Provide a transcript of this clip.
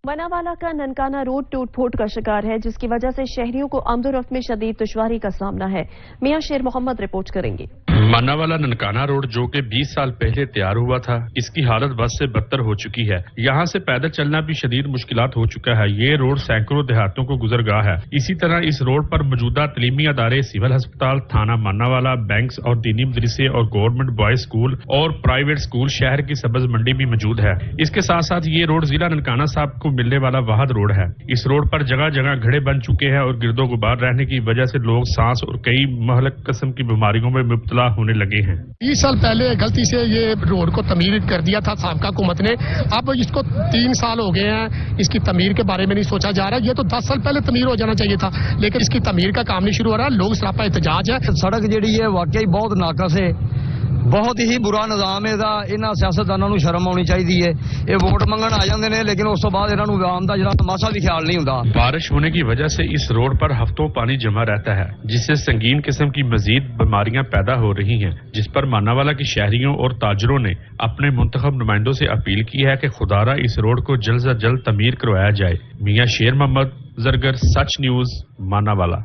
मनावाला का ननकाना रोड टूट फूट का शिकार है, जिसकी वजह से शहरियों को आमदोरफ्त में शदीद दुश्वारी का सामना है। मियां शेर मोहम्मद रिपोर्ट करेंगे। मनावाला ननकाना रोड जो कि 20 साल पहले तैयार हुआ था, इसकी हालत बस से बदतर हो चुकी है। यहाँ से पैदल चलना भी शदीद मुश्किलात हो चुका है। ये रोड सैकड़ों देहातों को गुजरगाह है। इसी तरह इस रोड पर मौजूदा तलीमी अदारे, सिविल अस्पताल, थाना मनावाला, बैंक्स और दीनी मदरसे और गवर्नमेंट बॉयज स्कूल और प्राइवेट स्कूल, शहर की सब्ज मंडी भी मौजूद है। इसके साथ साथ ये रोड जिला ननकाना साहब को मिलने वाला वाहद रोड है। इस रोड पर जगह जगह घड़े बन चुके हैं और गिरदो गुबार रहने की वजह से लोग सांस और कई महलक किस्म की बीमारियों में मुब्तला होने लगे हैं। 20 साल पहले गलती से ये रोड को तमीर कर दिया था साबका हुकूमत ने। अब इसको 3 साल हो गए हैं, इसकी तमीर के बारे में नहीं सोचा जा रहा। ये तो 10 साल पहले तमीर हो जाना चाहिए था, लेकिन इसकी तमीर का काम नहीं शुरू हो रहा। लोग सरापा एहतजाज है। सड़क जी है वाकई बहुत नाकस है, बहुत ही बुरा निजाम है। इन्हां सियासतदानां नूं शर्म आउणी चाहिदी है। ये वोट मंगण आ जांदे ने, लेकिन उस तो बाद इन्हां नूं आम दा जिहड़ा मासा भी ख्याल नहीं हुंदा। बारिश होने की वजह से इस रोड पर हफ्तों पानी जमा रहता है, जिससे संगीन किस्म की मजीद बीमारियां पैदा हो रही हैं, जिस पर मानावाला की शहरियों और ताजरों ने अपने मुंतखब नुमाइंदों से अपील की है कि खुदारा इस रोड को जल्द से जल्द तमीर करवाया जाए। मियां शेर मोहम्मद, जरगर, सच न्यूज, मानावाला।